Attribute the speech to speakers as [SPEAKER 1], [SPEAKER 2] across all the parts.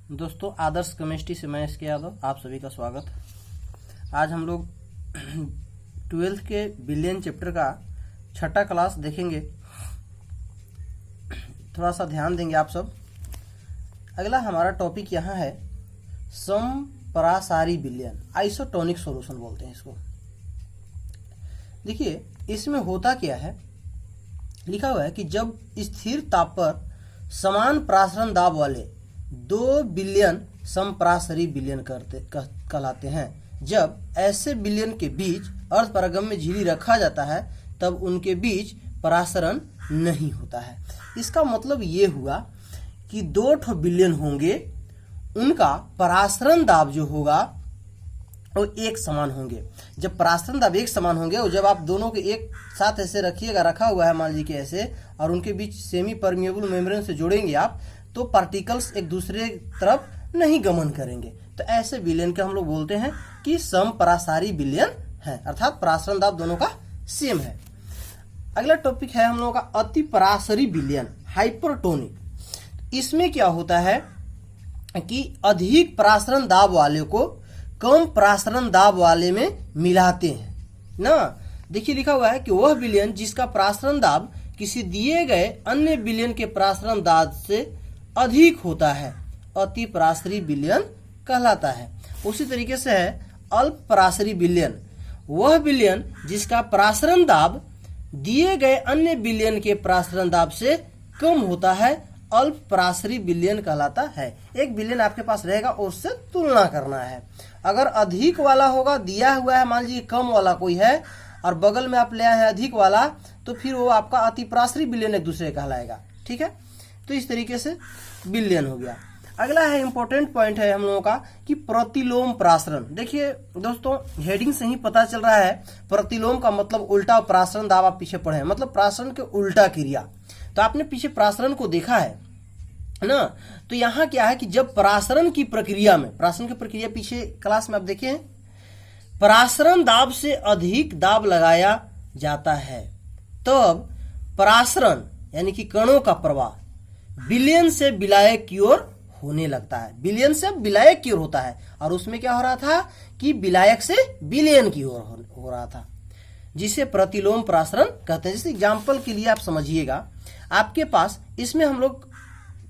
[SPEAKER 1] दोस्तों, आदर्श केमिस्ट्री से मैं इसके यादव आप सभी का स्वागत। आज हम लोग 12th के बिलियन चैप्टर का छठा क्लास देखेंगे। थोड़ा सा ध्यान देंगे आप सब। अगला हमारा टॉपिक यहाँ है समपरासारी बिलियन, आइसोटोनिक सॉल्यूशन बोलते हैं इसको। देखिए इसमें होता क्या है, लिखा हुआ है कि जब स्थिर ताप पर समान प्रासरण दाब वाले 2 बिलियन समपरासरी बिलियन कहलाते हैं। जब ऐसे बिलियन के बीच अर्धपरागम्य झिल्ली रखा जाता है तब उनके बीच परासरण नहीं होता है। इसका मतलब ये हुआ कि 2 बिलियन होंगे, उनका परासरण दाब जो होगा वो एक समान होंगे। जब परासरण दाब एक समान होंगे और जब आप दोनों के एक साथ ऐसे रखिएगा, रखा हुआ है मान लीजिए ऐसे, और उनके बीच सेमी परमिएबल मेम्ब्रेन से जोड़ेंगे आप, तो पार्टिकल्स एक दूसरे तरफ नहीं गमन करेंगे। तो ऐसे बिलियन के हम लोग बोलते हैं कि समपरासारी बिलियन है, अर्थात परासरण दाब दोनों का सेम है। अगला टॉपिक है हम लोगों का अति परासरी बिलियन, हाइपरटोनिक। इसमें क्या होता है कि अधिक परासरण दाब वाले को कम परासरण दाब वाले में मिलाते हैं ना। देखिए लिखा हुआ है कि वह बिलियन जिसका परासरण दाब किसी दिए गए अन्य बिलियन के परासरण दाब से अधिक होता है अति परासरी बिलियन कहलाता है। उसी तरीके से है अल्प परासरी बिलियन, वह बिलियन जिसका परासरण दाब दिए गए अन्य बिलियन के परासरण दाब से कम होता है अल्प परासरी बिलियन कहलाता है। एक बिलियन आपके पास रहेगा और उससे तुलना करना है। अगर अधिक वाला होगा, दिया हुआ है मान लीजिए कम वाला कोई है और बगल में आप ले आए हैं अधिक वाला, तो फिर वो आपका अति परासरी बिलियन एक दूसरे कहलाएगा। ठीक है, तो इस तरीके से बिलियन हो गया। अगला है इंपॉर्टेंट पॉइंट है हम लोगों का कि प्रतिलोम परासरण। देखिए दोस्तों, हेडिंग से ही पता चल रहा है प्रतिलोम का मतलब उल्टा, परासरण दाब आप पीछे पढ़े मतलब परासरण के उल्टा क्रिया। तो आपने पीछे परासरण को देखा है ना। तो यहाँ क्या है कि जब परासरण की प्रक्रिया में, परासरण की प्रक्रिया पीछे क्लास में आप देखे हैं, परासरण दाब से अधिक दाब लगाया जाता है तब परासरण यानी कि कणों का प्रवाह बिलियन से विलायक की ओर होने लगता है। बिलियन से विलायक की ओर होता है और उसमें क्या हो रहा था कि विलायक से बिलियन की ओर हो रहा था, जिसे प्रतिलोम परासरण कहते हैं। जैसे एग्जाम्पल के लिए आप समझिएगा, आपके पास इसमें हम लोग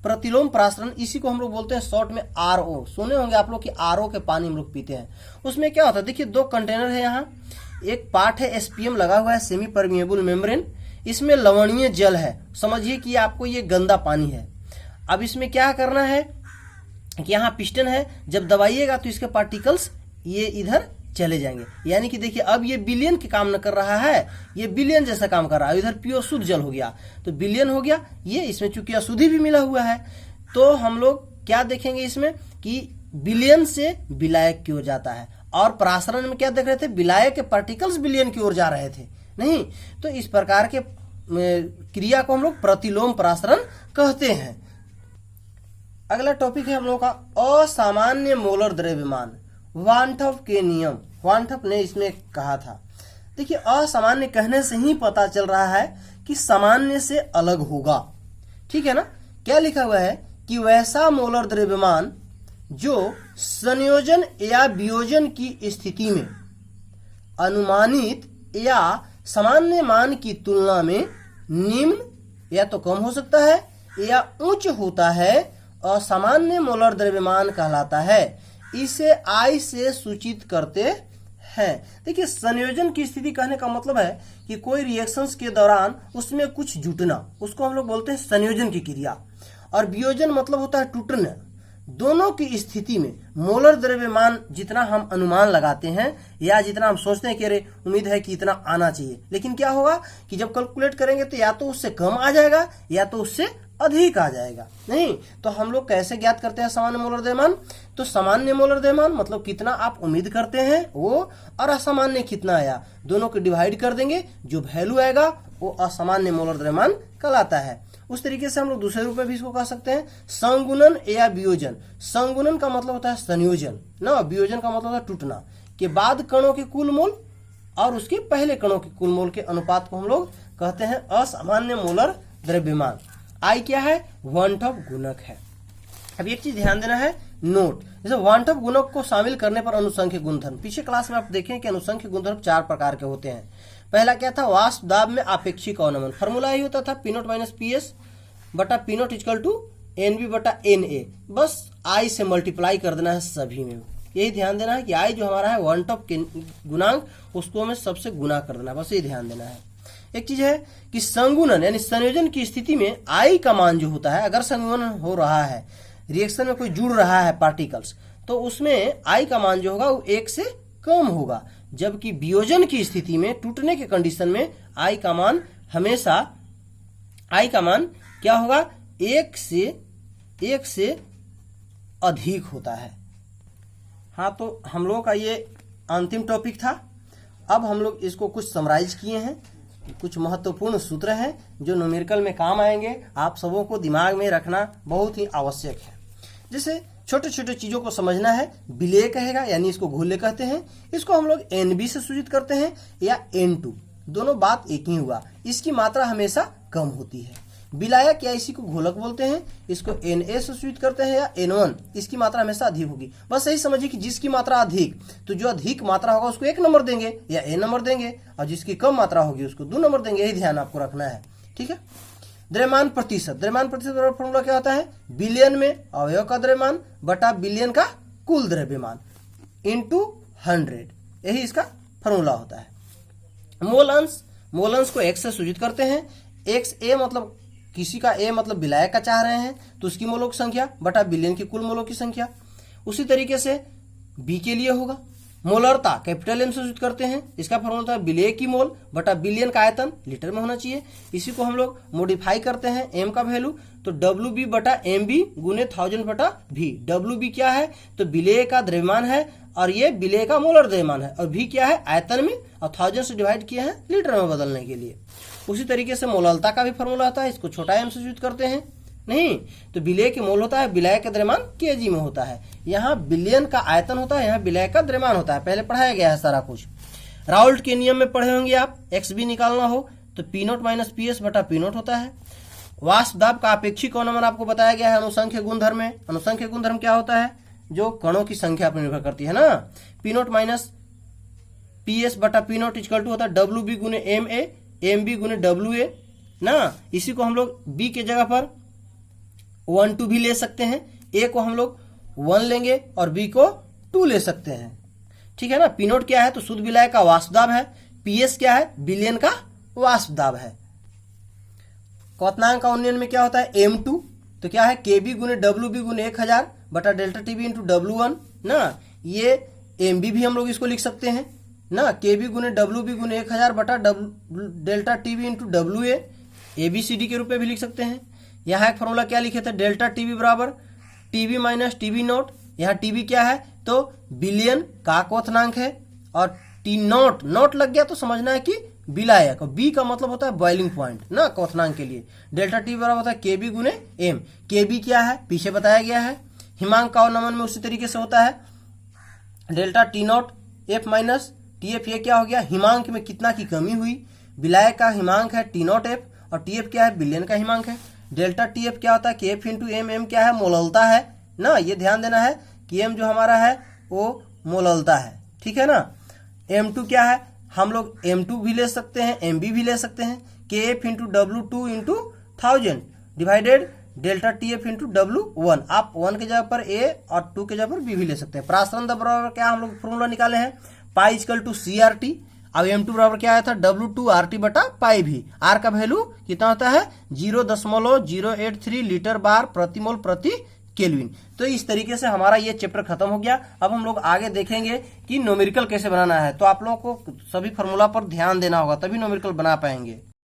[SPEAKER 1] प्रतिलोम परासरण, इसी को हम लोग बोलते हैं शॉर्ट में आरओ। सुने होंगे आप लोग कि आरओ के पानी हम लोग पीते हैं। उसमें क्या होता है, देखिए 2 कंटेनर है, यहाँ एक पार्ट है एसपीएम लगा हुआ है, सेमी परमिएबल मेम्ब्रेन, इसमें लवणीय जल है। समझिए कि आपको ये गंदा पानी है। अब इसमें क्या करना है कि यहाँ पिस्टन है, जब दबाइएगा तो इसके पार्टिकल्स ये इधर चले जाएंगे। यानी कि देखिए अब ये बिलियन के काम न कर रहा है, ये बिलियन जैसा काम कर रहा है। इधर प्योर शुद्ध जल हो गया तो बिलियन हो गया। ये इसमें चूंकि अशुद्धि भी मिला हुआ है, तो हम लोग क्या देखेंगे इसमें कि बिलियन से विलायक की ओर जाता है। और परासरण में क्या देख रहे थे, विलायक के पार्टिकल्स बिलियन की ओर जा रहे थे नहीं। तो इस प्रकार के क्रिया को हम लोग प्रतिलोम परासरण कहते हैं। अगला टॉपिक है हम लोग का असामान्य मोलर द्रव्यमान, वानठफ के नियम। वानठफ ने इसमें कहा था। देखिए असामान्य कहने से ही पता चल रहा है कि सामान्य से अलग होगा। ठीक है ना। क्या लिखा हुआ है कि वैसा मोलर द्रव्यमान जो संयोजन या वियोजन की स्थिति में अनुमानित या सामान्य मान की तुलना में निम्न या तो कम हो सकता है या उच्च होता है, असामान्य मोलर द्रव्यमान कहलाता है। इसे आई से सूचित करते हैं। देखिए संयोजन की स्थिति कहने का मतलब है कि कोई रिएक्शंस के दौरान उसमें कुछ जुटना, उसको हम लोग बोलते हैं संयोजन की क्रिया। और वियोजन मतलब होता है टूटना। दोनों की स्थिति में मोलर द्रव्यमान जितना हम अनुमान लगाते हैं या जितना हम सोचते हैं कि अरे उम्मीद है कि इतना आना चाहिए, लेकिन क्या होगा कि जब कैलकुलेट करेंगे तो या तो उससे कम आ जाएगा या तो उससे अधिक आ जाएगा नहीं। तो हम लोग कैसे ज्ञात करते हैं सामान्य मोलर द्रव्यमान, तो सामान्य मोलर द्रव्यमान मतलब कितना आप उम्मीद करते हैं वो, और असामान्य कितना आया, दोनों को डिवाइड कर देंगे, जो वैल्यू आएगा वो असामान्य मोलर द्रव्यमान कहलाता है। उस तरीके से हम लोग दूसरे रूप में भी इसको कह सकते हैं संगुणन या वियोजन। संगुणन का मतलब होता है संयोजन ना, वियोजन का मतलब होता है टूटना के बाद कणों के कुल मोल और उसके पहले कणों के कुल मोल के अनुपात को हम लोग कहते हैं असामान्य मोलर द्रव्यमान। आई क्या है, वानठफ गुणक है। अब एक चीज ध्यान देना है, नोट, जैसे वांटव गुणक को शामिल करने पर अनुसंख्यक गुणधर्म। पीछे क्लास में आप देखें कि अनुसंख्यक गुणधर्म 4 प्रकार के होते हैं। पहला क्या था, वाष्प दाब में आपेक्षिक अवनमन। फॉर्मूला यही होता था P naught minus P S बटा P naught equal to N B बटा एन ए, बस आई से मल्टीप्लाई कर देना है सभी में। यही ध्यान देना है कि आई जो हमारा है वांटव गुणांक, उसको हमें सबसे गुना कर देना है, बस ये ध्यान देना है। एक चीज है कि संगुणन यानी संयोजन की स्थिति में आई का मान जो होता है, अगर संगुणन हो रहा है, रिएक्शन में कोई जुड़ रहा है पार्टिकल्स, तो उसमें आई का मान जो होगा वो 1 से कम होगा। जबकि वियोजन की स्थिति में, टूटने के कंडीशन में आई का मान हमेशा, आई का मान क्या होगा, 1 से अधिक होता है। हाँ, तो हम लोगों का ये अंतिम टॉपिक था। अब हम लोग इसको कुछ समराइज किए हैं, कुछ महत्वपूर्ण सूत्र हैं जो न्यूमेरिकल में काम आएंगे, आप सबों को दिमाग में रखना बहुत ही आवश्यक है। जैसे छोटे छोटे चीजों को समझना है, विलेय कहेगा यानी इसको घोले कहते हैं, इसको हम लोग NB से सूचित करते हैं या N2, दोनों बात एक ही हुआ, इसकी मात्रा हमेशा कम होती है। विलायक या इसी को घोलक बोलते हैं, इसको Na से सूचित करते हैं या N1, इसकी मात्रा हमेशा अधिक होगी। बस यही समझिए कि जिसकी मात्रा अधिक, तो जो अधिक मात्रा होगा उसको 1 नंबर देंगे या A नंबर देंगे, और जिसकी कम मात्रा होगी उसको 2 नंबर देंगे। यही ध्यान आपको रखना है, ठीक है। द्रव्यमान प्रतिशत, द्रव्यमान प्रतिशत का फॉर्मूला क्या होता है, बिलियन में अवयव का द्रव्यमान बटा बिलियन का कुल द्रव्यमान इंटू 100, यही इसका फॉर्मूला होता है। मोल अंश, मोल अंश को x से सूचित करते हैं। एक्स ए मतलब किसी का ए मतलब विलायक का चाह रहे हैं, तो उसकी मोलों की संख्या बटा बिलियन की कुल मोलों की संख्या। उसी तरीके से बी के लिए होगा, मोलरता कैपिटल एम से सूचित करते हैं, इसका फॉर्मूला है विलेय की मोल बटा बिलियन का आयतन, लीटर में होना चाहिए। इसी को हम लोग मॉडिफाई करते हैं एम का वैल्यू, तो डब्ल्यू बी बटा एम बी गुने 1000 बटा भी। डब्ल्यू बी क्या है, तो विलेय का द्रव्यमान है और ये विलेय का मोलर द्रव्यमान है, और भी क्या है, आयतन में, और 1000 से डिवाइड किया है लीटर में बदलने के लिए। उसी तरीके से मोललता का भी फॉर्मूला आता है, इसको छोटा एम से सूचित करते हैं, नहीं तो विलेय की मोल होता है, विलायक का द्रव्यमान केजी में होता है। यहाँ बिलियन का आयतन होता है, यहाँ विलायक का द्रव्यमान होता है, पहले पढ़ाया गया है सारा कुछ। राउल्ट के नियम में पढ़े होंगे आप, एक्स बी निकालना हो तो P naught minus P S बटा पी नोट होता है। वाष्प दाब का अपेक्षिक अवनमन आपको बताया गया है अनुसंख्यक गुणधर्म में। अनुसंख्यक गुणधर्म क्या होता है, जो कणों की संख्या पर निर्भर करती है ना। P naught minus P S बटा पी नोट इक्वल टू होता है डब्ल्यू बी गुने एम ए, एम बी गुने डब्ल्यू ए ना। इसी को हम लोग बी के जगह पर 1 2 भी ले सकते हैं, ए को हम लोग 1 लेंगे और बी को 2 ले सकते हैं, ठीक है ना। पी नोट क्या है, तो शुद्ध विलायक का वाष्प दाब है। पी एस क्या है, बिलियन का वाष्प दाब है। क्वथनांक का उन्नयन में क्या होता है, M2, तो क्या है, के बी गुने डब्ल्यू बी गुने 1000 बटा डेल्टा टी बी इंटू डब्ल्यू1 ना। ये एम बी भी हम लोग इसको लिख सकते हैं ना, के बी गुने डब्ल्यू बी गुने 1000 बटा delta T B into W A B C D के रूप में भी लिख सकते हैं। यहाँ एक फॉर्मूला क्या लिखे थे, डेल्टा टीबी बराबर टीबी माइनस टीबी नोट। यहाँ टीबी क्या है, तो बिलियन का क्वथनांक है, और टी नोट, नोट लग गया तो समझना है कि विलायक, बी का मतलब होता है बॉइलिंग पॉइंट ना क्वथनांक के लिए। डेल्टा टी बराबर होता है के बी गुने एम। के बी क्या है, पीछे बताया गया है। हिमांक का अवनमन में उसी तरीके से होता है, delta T note F minus T F. ये क्या हो गया, हिमांक में कितना की कमी हुई। विलायक का हिमांक है टी नोट एफ, और टी एफ क्या है, बिलियन का हिमांक है। डेल्टा टी एफ क्या होता है, के एफ इंटू एम। एम क्या है, मोललता है ना। ये ध्यान देना है कि एम जो हमारा है वो मोललता है, ठीक है ना। M2 क्या है, हम लोग M2 भी ले सकते हैं, MB भी ले सकते हैं। K F into W 2 into 1000 divided delta T F into W one. आप 1 के जगह पर A और 2 के जगह पर B भी ले सकते हैं। प्रासरण दबाव बराबर क्या हम लोग फॉर्मूला निकाले हैं, पाई इक्वल टू CRT। अब M2 बराबर क्या आया था, W2RT बटा पाई भी। R का वैल्यू कितना होता है, 0.083 लीटर बार प्रति मोल प्रति केल्विन। तो इस तरीके से हमारा ये चैप्टर खत्म हो गया। अब हम लोग आगे देखेंगे कि न्यूमेरिकल कैसे बनाना है। तो आप लोगों को सभी फॉर्मूला पर ध्यान देना होगा, तभी न्यूमेरिकल बना पाएंगे।